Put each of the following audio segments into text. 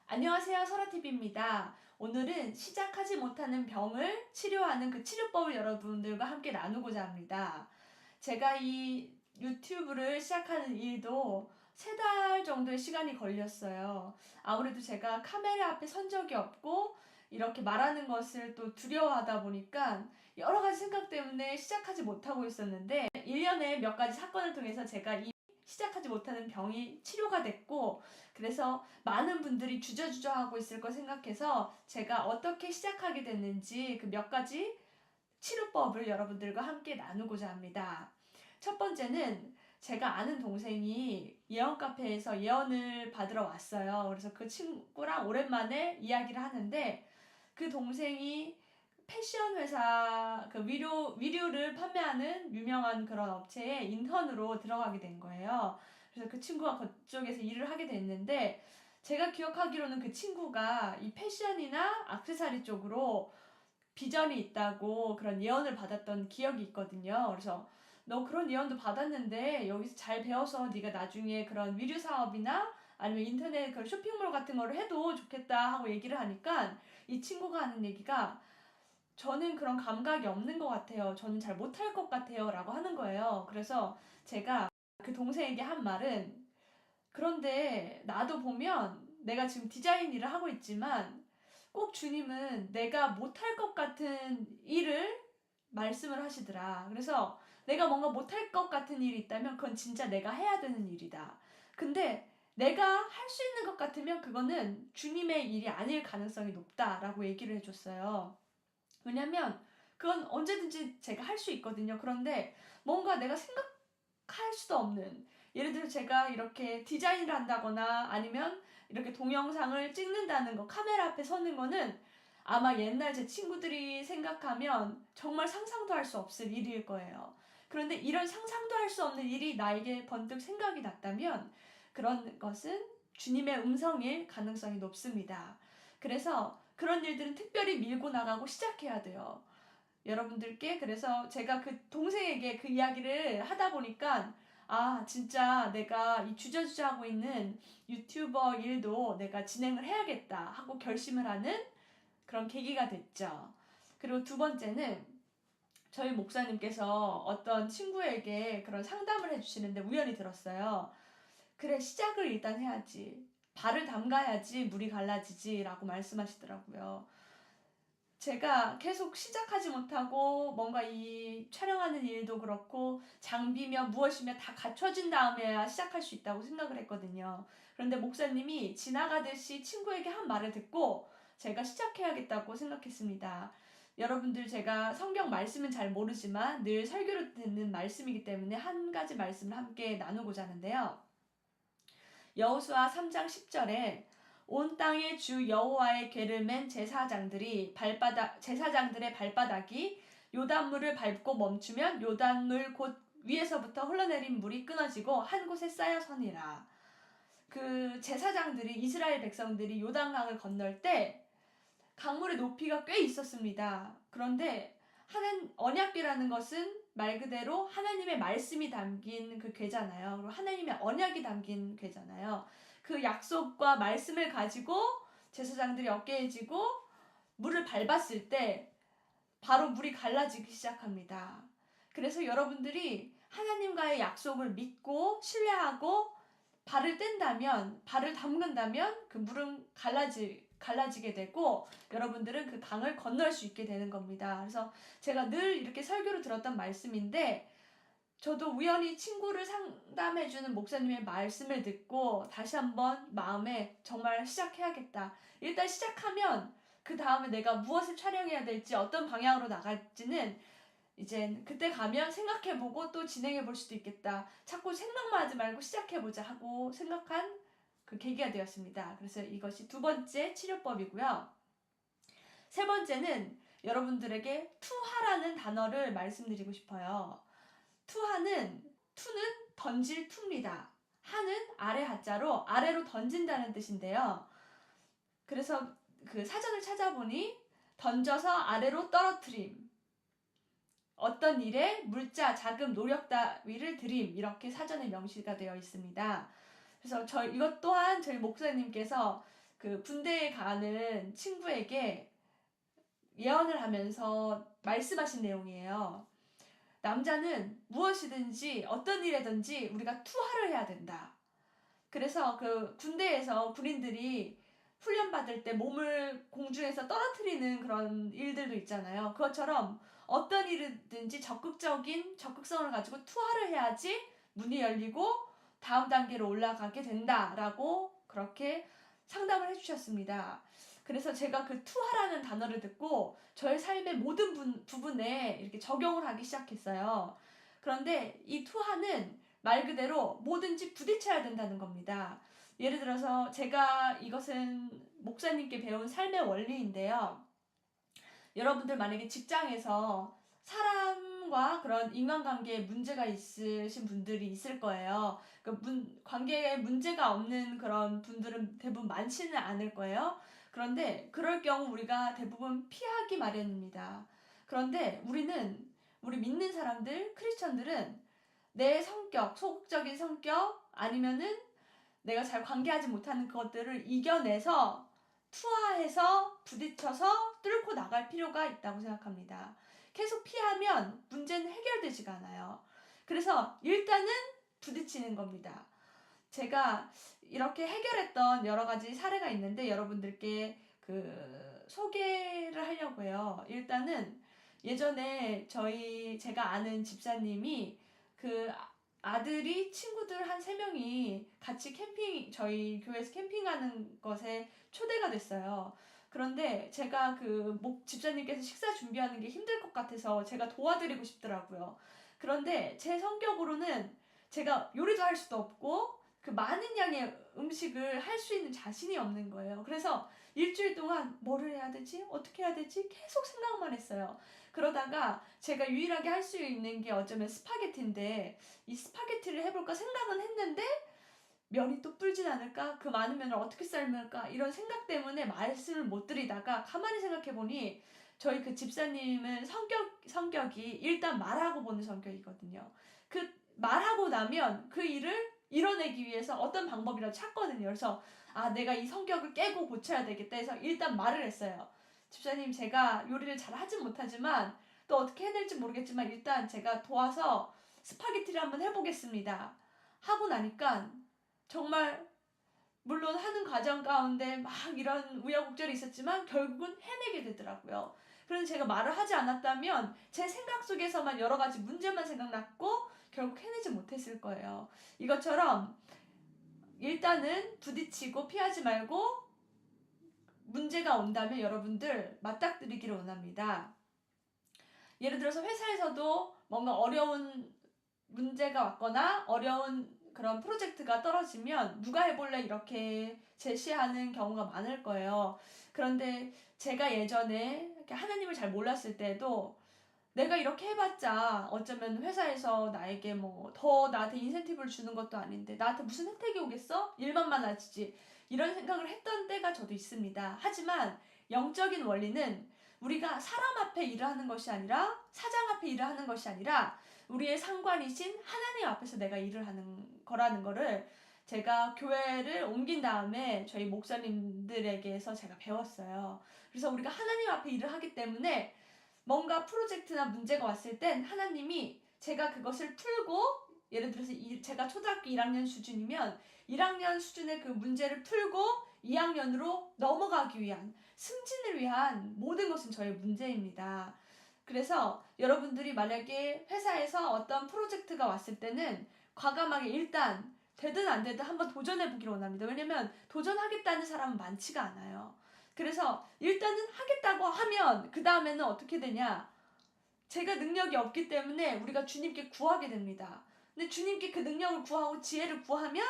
안녕하세요. 설아TV입니다. 오늘은 시작하지 못하는 병을 치료하는 그 치료법을 여러분들과 함께 나누고자 합니다. 제가 이 유튜브를 시작하는 일도 3달 정도의 시간이 걸렸어요. 아무래도 제가 카메라 앞에 선 적이 없고 이렇게 말하는 것을 또 두려워하다 보니까 여러 가지 생각 때문에 시작하지 못하고 있었는데 1년에 몇 가지 사건을 통해서 제가 이 시작하지 못하는 병이 치료가 됐고, 그래서 많은 분들이 주저주저 하고 있을 거 생각해서 제가 어떻게 시작하게 됐는지 그 몇 가지 치료법을 여러분들과 함께 나누고자 합니다. 첫 번째는 제가 아는 동생이 예언 카페에서 예언을 받으러 왔어요. 그래서 그 친구랑 오랜만에 이야기를 하는데, 그 동생이 패션 회사 그 위류를 판매하는 유명한 그런 업체에 인턴으로 들어가게 된 거예요. 그래서 그 친구가 그쪽에서 일을 하게 됐는데, 제가 기억하기로는 그 친구가 이 패션이나 액세서리 쪽으로 비전이 있다고 그런 예언을 받았던 기억이 있거든요. 그래서 너 그런 예언도 받았는데 여기서 잘 배워서 네가 나중에 그런 위류 사업이나 아니면 인터넷 그런 쇼핑몰 같은 거를 해도 좋겠다 하고 얘기를 하니까, 이 친구가 하는 얘기가 저는 그런 감각이 없는 것 같아요. 저는 잘 못할 것 같아요. 라고 하는 거예요. 그래서 제가 그 동생에게 한 말은, 그런데 나도 보면 내가 지금 디자인 일을 하고 있지만 꼭 주님은 내가 못할 것 같은 일을 말씀을 하시더라. 그래서 내가 뭔가 못할 것 같은 일이 있다면 그건 진짜 내가 해야 되는 일이다. 근데 내가 할 수 있는 것 같으면 그거는 주님의 일이 아닐 가능성이 높다라고 얘기를 해줬어요. 왜냐면 그건 언제든지 제가 할 수 있거든요. 그런데 뭔가 내가 생각할 수도 없는, 예를 들어 제가 이렇게 디자인을 한다거나 아니면 이렇게 동영상을 찍는다는 거, 카메라 앞에 서는 거는 아마 옛날 제 친구들이 생각하면 정말 상상도 할 수 없을 일일 거예요. 그런데 이런 상상도 할 수 없는 일이 나에게 번뜩 생각이 났다면 그런 것은 주님의 음성일 가능성이 높습니다. 그래서 그런 일들은 특별히 밀고 나가고 시작해야 돼요. 여러분들께, 그래서 제가 그 동생에게 그 이야기를 하다 보니까, 아, 진짜 내가 이 주저주저 하고 있는 유튜버 일도 내가 진행을 해야겠다 하고 결심을 하는 그런 계기가 됐죠. 그리고 두 번째는 저희 목사님께서 어떤 친구에게 그런 상담을 해주시는데 우연히 들었어요. 그래, 시작을 일단 해야지. 발을 담가야지 물이 갈라지지 라고 말씀하시더라고요. 제가 계속 시작하지 못하고 뭔가 이 촬영하는 일도 그렇고 장비며 무엇이며 다 갖춰진 다음에야 시작할 수 있다고 생각을 했거든요. 그런데 목사님이 지나가듯이 친구에게 한 말을 듣고 제가 시작해야겠다고 생각했습니다. 여러분들, 제가 성경 말씀은 잘 모르지만 늘 설교로 듣는 말씀이기 때문에 한 가지 말씀을 함께 나누고자 하는데요. 여호수아 3장 10절에 온 땅의 주 여호와의 궤를 맨 제사장들의 발바닥이 요단물을 밟고 멈추면 요단물 곧 위에서부터 흘러내린 물이 끊어지고 한 곳에 쌓여 서니라. 그 제사장들이, 이스라엘 백성들이 요단강을 건널 때 강물의 높이가 꽤 있었습니다. 그런데 언약궤라는 것은 말 그대로 하나님의 말씀이 담긴 그 궤잖아요. 그리고 하나님의 언약이 담긴 궤잖아요. 그 약속과 말씀을 가지고 제사장들이 어깨에 지고 물을 밟았을 때 바로 물이 갈라지기 시작합니다. 그래서 여러분들이 하나님과의 약속을 믿고 신뢰하고 발을 뗀다면, 발을 담근다면 그 물은 갈라지게 되고 여러분들은 그 강을 건널 수 있게 되는 겁니다. 그래서 제가 늘 이렇게 설교를 들었던 말씀인데, 저도 우연히 친구를 상담해주는 목사님의 말씀을 듣고 다시 한번 마음에 정말 시작해야겠다. 일단 시작하면 그 다음에 내가 무엇을 촬영해야 될지, 어떤 방향으로 나갈지는 이제 그때 가면 생각해보고 또 진행해볼 수도 있겠다. 자꾸 생각만 하지 말고 시작해보자 하고 생각한 그 계기가 되었습니다. 그래서 이것이 두 번째 치료법이고요. 세 번째는 여러분들에게 투하라는 단어를 말씀드리고 싶어요. 투는 던질 투입니다. 하는 아래 하자로 아래로 던진다는 뜻인데요. 그래서 그 사전을 찾아보니 던져서 아래로 떨어뜨림, 어떤 일에 물자, 자금, 노력 따위를 들임, 이렇게 사전에 명시가 되어 있습니다. 그래서 이것 또한 저희 목사님께서 그 군대에 가는 친구에게 예언을 하면서 말씀하신 내용이에요. 남자는 무엇이든지 어떤 일이든지 우리가 투하를 해야 된다. 그래서 그 군대에서 군인들이 훈련받을 때 몸을 공중에서 떨어뜨리는 그런 일들도 있잖아요. 그것처럼 어떤 일이든지 적극성을 가지고 투하를 해야지 문이 열리고 다음 단계로 올라가게 된다라고 그렇게 상담을 해주셨습니다. 그래서 제가 그 투하라는 단어를 듣고 저의 삶의 모든 부분에 이렇게 적용을 하기 시작했어요. 그런데 이 투하는 말 그대로 뭐든지 부딪혀야 된다는 겁니다. 예를 들어서 제가 이것은 목사님께 배운 삶의 원리인데요. 여러분들 만약에 직장에서 사람과 그런 인간관계에 문제가 있으신 분들이 있을 거예요. 관계에 문제가 없는 그런 분들은 대부분 많지는 않을 거예요. 그런데 그럴 경우 우리가 대부분 피하기 마련입니다. 그런데 우리 믿는 사람들, 크리스천들은 내 성격, 소극적인 성격 아니면은 내가 잘 관계하지 못하는 것들을 이겨내서 투하해서 부딪혀서 뚫고 나갈 필요가 있다고 생각합니다. 계속 피하면 문제는 해결되지가 않아요. 그래서 일단은 부딪히는 겁니다. 제가 이렇게 해결했던 여러 가지 사례가 있는데 여러분들께 그 소개를 하려고 해요. 일단은 예전에 제가 아는 집사님이 그 아들이 친구들 한 3명이 같이 저희 교회에서 캠핑하는 것에 초대가 됐어요. 그런데 제가 집사님께서 식사 준비하는 게 힘들 것 같아서 제가 도와드리고 싶더라고요. 그런데 제 성격으로는 제가 요리도 할 수도 없고 그 많은 양의 음식을 할 수 있는 자신이 없는 거예요. 그래서 일주일 동안 뭐를 해야 되지? 어떻게 해야 되지? 계속 생각만 했어요. 그러다가 제가 유일하게 할 수 있는 게 어쩌면 스파게티인데 이 스파게티를 해볼까 생각은 했는데 면이 또 불진 않을까? 그 많은 면을 어떻게 삶을까? 이런 생각 때문에 말씀을 못 드리다가 가만히 생각해보니 저희 그 집사님은 성격이 일단 말하고 보는 성격이거든요. 그 말하고 나면 그 일을 이뤄내기 위해서 어떤 방법이라도 찾거든요. 그래서 내가 이 성격을 깨고 고쳐야 되겠다 해서 일단 말을 했어요. 집사님, 제가 요리를 잘 하진 못하지만 또 어떻게 해낼지 모르겠지만 일단 제가 도와서 스파게티를 한번 해보겠습니다. 하고 나니까 정말 물론 하는 과정 가운데 막 이런 우여곡절이 있었지만 결국은 해내게 되더라고요. 그런데 제가 말을 하지 않았다면 제 생각 속에서만 여러 가지 문제만 생각났고 결국 해내지 못했을 거예요. 이것처럼 일단은 부딪히고 피하지 말고 문제가 온다면 여러분들 맞닥뜨리기를 원합니다. 예를 들어서 회사에서도 뭔가 어려운 문제가 왔거나 어려운 그런 프로젝트가 떨어지면 누가 해볼래 이렇게 제시하는 경우가 많을 거예요. 그런데 제가 예전에 이렇게 하나님을 잘 몰랐을 때도 내가 이렇게 해봤자 어쩌면 회사에서 나에게 더 나한테 인센티브를 주는 것도 아닌데 나한테 무슨 혜택이 오겠어? 일만 많아지지. 이런 생각을 했던 때가 저도 있습니다. 하지만 영적인 원리는 우리가 사람 앞에 일을 하는 것이 아니라 사장 앞에 일을 하는 것이 아니라 우리의 상관이신 하나님 앞에서 내가 일을 하는 거라는 거를 제가 교회를 옮긴 다음에 저희 목사님들에게서 제가 배웠어요. 그래서 우리가 하나님 앞에 일을 하기 때문에 뭔가 프로젝트나 문제가 왔을 땐 하나님이 제가 그것을 풀고 예를 들어서 제가 초등학교 1학년 수준이면 1학년 수준의 그 문제를 풀고 2학년으로 넘어가기 위한 승진을 위한 모든 것은 저의 문제입니다. 그래서 여러분들이 만약에 회사에서 어떤 프로젝트가 왔을 때는 과감하게 일단 되든 안 되든 한번 도전해보기를 원합니다. 왜냐면 도전하겠다는 사람은 많지가 않아요. 그래서 일단은 하겠다고 하면 그 다음에는 어떻게 되냐? 제가 능력이 없기 때문에 우리가 주님께 구하게 됩니다. 근데 주님께 그 능력을 구하고 지혜를 구하면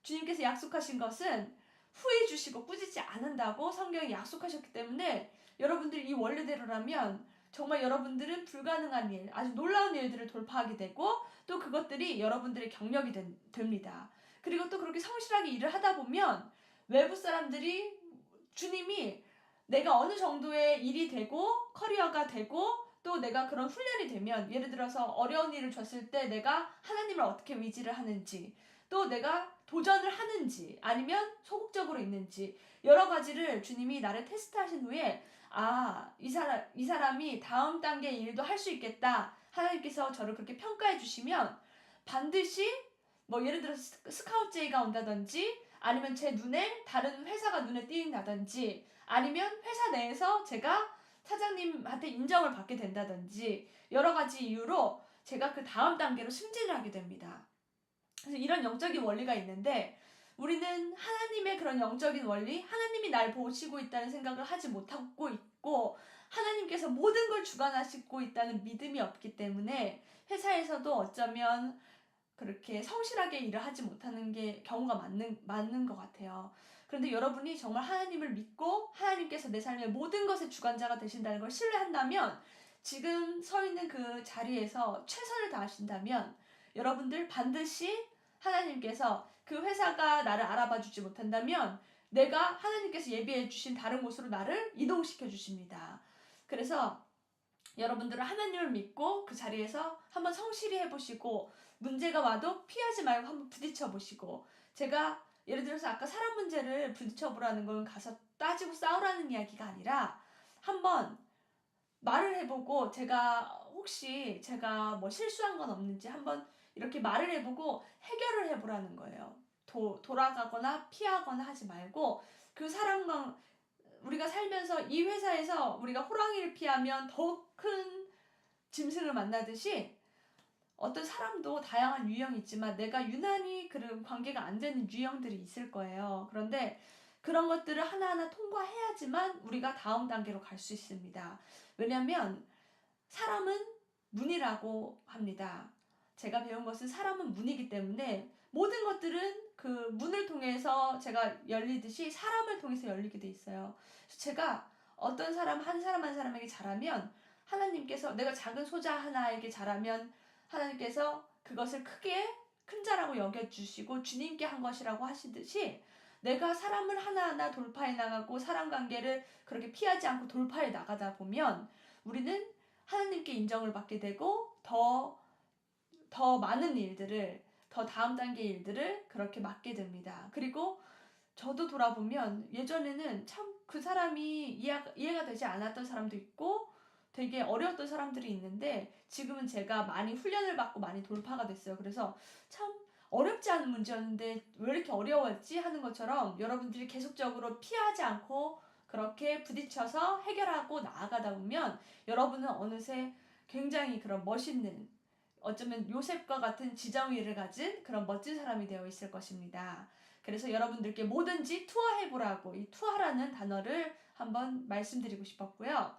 주님께서 약속하신 것은 후회 주시고 꾸짖지 않는다고 성경이 약속하셨기 때문에 여러분들이 이 원리대로라면 정말 여러분들은 불가능한 일, 아주 놀라운 일들을 돌파하게 되고 또 그것들이 여러분들의 경력이 됩니다. 그리고 또 그렇게 성실하게 일을 하다 보면 외부 사람들이 주님이 내가 어느 정도의 일이 되고 커리어가 되고 또 내가 그런 훈련이 되면 예를 들어서 어려운 일을 줬을 때 내가 하나님을 어떻게 의지를 하는지 또 내가 도전을 하는지 아니면 소극적으로 있는지 여러 가지를 주님이 나를 테스트하신 후에 이 사람이 다음 단계 일도 할 수 있겠다. 하나님께서 저를 그렇게 평가해 주시면 반드시 뭐 예를 들어서 스카우트제의가 온다든지 아니면 제 눈에 다른 회사가 눈에 띄인다든지 아니면 회사 내에서 제가 사장님한테 인정을 받게 된다든지 여러 가지 이유로 제가 그 다음 단계로 승진을 하게 됩니다. 그래서 이런 영적인 원리가 있는데 우리는 하나님의 그런 영적인 원리, 하나님이 날 보시고 있다는 생각을 하지 못하고 있고 하나님께서 모든 걸 주관하시고 있다는 믿음이 없기 때문에 회사에서도 어쩌면 그렇게 성실하게 일을 하지 못하는 게 경우가 맞는 것 같아요. 그런데 여러분이 정말 하나님을 믿고 하나님께서 내 삶의 모든 것의 주관자가 되신다는 걸 신뢰한다면 지금 서 있는 그 자리에서 최선을 다하신다면 여러분들 반드시 하나님께서 그 회사가 나를 알아봐 주지 못한다면 내가 하나님께서 예비해 주신 다른 곳으로 나를 이동시켜 주십니다. 그래서 여러분들은 하나님을 믿고 그 자리에서 한번 성실히 해보시고 문제가 와도 피하지 말고 한번 부딪혀 보시고 제가 예를 들어서 아까 사람 문제를 부딪혀 보라는 건 가서 따지고 싸우라는 이야기가 아니라 한번 말을 해보고 혹시 제가 뭐 실수한 건 없는지 한번 이렇게 말을 해보고 해결을 해보라는 거예요. 돌아가거나 피하거나 하지 말고 그 사람과 우리가 살면서 이 회사에서 우리가 호랑이를 피하면 더 큰 짐승을 만나듯이 어떤 사람도 다양한 유형이 있지만 내가 유난히 그런 관계가 안 되는 유형들이 있을 거예요. 그런데 그런 것들을 하나하나 통과해야지만 우리가 다음 단계로 갈 수 있습니다. 왜냐하면 사람은 문이라고 합니다. 제가 배운 것은 사람은 문이기 때문에 모든 것들은 그 문을 통해서 제가 열리듯이 사람을 통해서 열리게 돼 있어요. 그래서 제가 어떤 사람 한 사람에게 잘하면 하나님께서 내가 작은 소자 하나에게 잘하면 하나님께서 그것을 큰 자라고 여겨주시고 주님께 한 것이라고 하시듯이 내가 사람을 하나하나 돌파해 나가고 사람 관계를 그렇게 피하지 않고 돌파해 나가다 보면 우리는 하나님께 인정을 받게 되고 더 많은 일들을 더 다음 단계 일들을 그렇게 맡게 됩니다. 그리고 저도 돌아보면 예전에는 참 그 사람이 이해가 되지 않았던 사람도 있고 되게 어려웠던 사람들이 있는데 지금은 제가 많이 훈련을 받고 많이 돌파가 됐어요. 그래서 참 어렵지 않은 문제였는데 왜 이렇게 어려웠지 하는 것처럼 여러분들이 계속적으로 피하지 않고 그렇게 부딪혀서 해결하고 나아가다 보면 여러분은 어느새 굉장히 그런 멋있는 어쩌면 요셉과 같은 지정의를 가진 그런 멋진 사람이 되어 있을 것입니다. 그래서 여러분들께 뭐든지 투하해보라고 이 투하라는 단어를 한번 말씀드리고 싶었고요.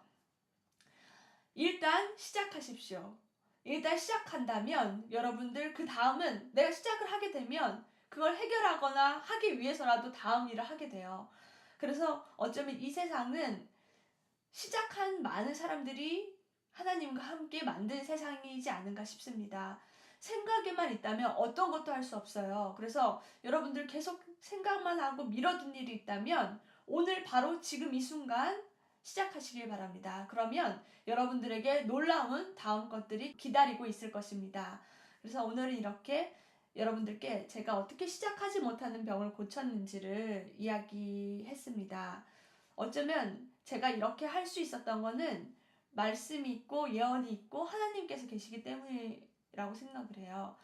일단 시작하십시오. 일단 시작한다면 여러분들 그 다음은 내가 시작을 하게 되면 그걸 해결하거나 하기 위해서라도 다음 일을 하게 돼요. 그래서 어쩌면 이 세상은 시작한 많은 사람들이 하나님과 함께 만든 세상이지 않은가 싶습니다. 생각에만 있다면 어떤 것도 할 수 없어요. 그래서 여러분들 계속 생각만 하고 미뤄둔 일이 있다면 오늘 바로 지금 이 순간 시작하시길 바랍니다. 그러면 여러분들에게 놀라운 다음 것들이 기다리고 있을 것입니다. 그래서 오늘은 이렇게 여러분들께 제가 어떻게 시작하지 못하는 병을 고쳤는지를 이야기했습니다. 어쩌면 제가 이렇게 할 수 있었던 거는 말씀이 있고 예언이 있고 하나님께서 계시기 때문이라고 생각을 해요.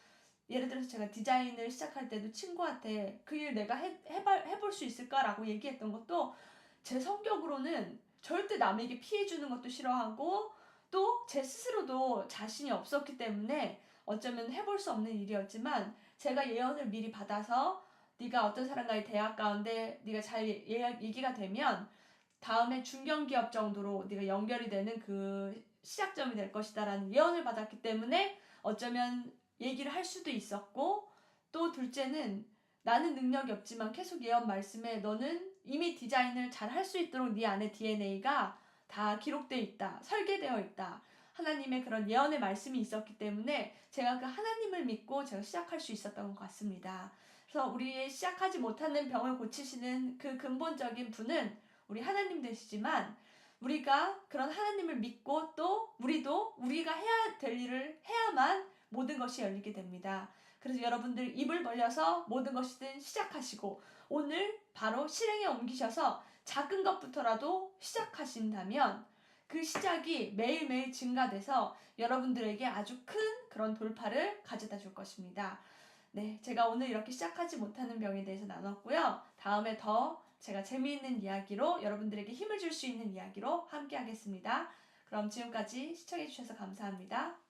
예를 들어서 제가 디자인을 시작할 때도 친구한테 그 일 내가 해볼 수 있을까라고 얘기했던 것도 제 성격으로는 절대 남에게 피해주는 것도 싫어하고 또 제 스스로도 자신이 없었기 때문에 어쩌면 해볼 수 없는 일이었지만 제가 예언을 미리 받아서 네가 어떤 사람과의 대화 가운데 네가 잘 얘기가 되면 다음에 중견기업 정도로 네가 연결이 되는 그 시작점이 될 것이다 라는 예언을 받았기 때문에 어쩌면 얘기를 할 수도 있었고 또 둘째는 나는 능력이 없지만 계속 예언 말씀에 너는 이미 디자인을 잘 할 수 있도록 네 안에 DNA가 다 기록되어 있다. 설계되어 있다. 하나님의 그런 예언의 말씀이 있었기 때문에 제가 그 하나님을 믿고 제가 시작할 수 있었던 것 같습니다. 그래서 우리의 시작하지 못하는 병을 고치시는 그 근본적인 분은 우리 하나님 되시지만 우리가 그런 하나님을 믿고 또 우리도 우리가 해야 될 일을 해야만 모든 것이 열리게 됩니다. 그래서 여러분들 입을 벌려서 모든 것이든 시작하시고 오늘 바로 실행에 옮기셔서 작은 것부터라도 시작하신다면 그 시작이 매일매일 증가돼서 여러분들에게 아주 큰 그런 돌파를 가져다 줄 것입니다. 네, 제가 오늘 이렇게 시작하지 못하는 병에 대해서 나눴고요. 다음에 더 제가 재미있는 이야기로 여러분들에게 힘을 줄 수 있는 이야기로 함께 하겠습니다. 그럼 지금까지 시청해 주셔서 감사합니다.